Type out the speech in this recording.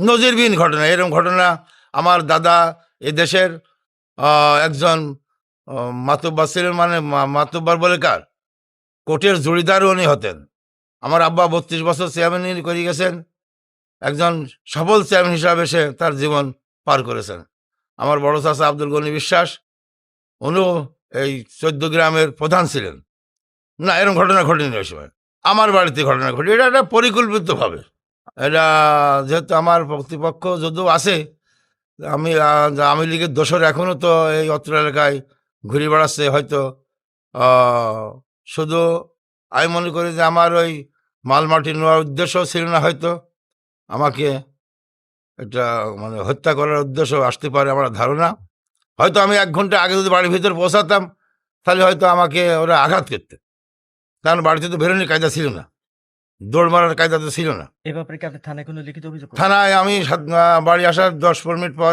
নজিরবিহীন ঘটনা। এরকম ঘটনা আমার দাদা এদেশের একজন মাতব্বর ছিলেন, মানে মাতব্বর বলে কার, কোর্টের জুড়িদারও উনি হতেন। আমার আব্বা ৩২ বছর চেয়ারম্যান করে গেছেন, একজন সফল চেয়ারম্যান হিসাবে সে তার জীবন পার করেছেন। আমার বড় চাচা আব্দুল গনি বিশ্বাস, উনিও এই ১৪ গ্রামের প্রধান ছিলেন। না, এরকম ঘটনা ঘটেনি ওই সময়। আমার বাড়িতে ঘটনা ঘটে, এটা একটা পরিকল্পিতভাবে। এটা যেহেতু আমার প্রতিপক্ষ যদিও আছে, আমি আওয়ামী লীগের দোসর এখনও তো এই অত্র এলাকায় ঘুরে বেড়াচ্ছে, হয়তো শুধু আমি মনে করি যে আমার ওই মাল মাটি নেওয়ার উদ্দেশ্য ছিল না, হয়তো আমাকে এটা মানে হত্যা করার উদ্দেশ্য আসতে পারে আমার ধারণা। হয়তো আমি ১ ঘন্টা আগে যদি বাড়ির ভিতরে পৌঁছাতাম, তাহলে হয়তো আমাকে ওরা আঘাত করতে, কারণ বাড়িতে তো বেরোনোর কায়দা ছিল না, দৌড় মারার কায়দা তো ছিল না। এ ব্যাপারে কি আপনি থানায় কোনো লিখিত অভিযোগ করেছেন? থানায় আমি বাড়ি আসার ১০-১৫ মিনিট পর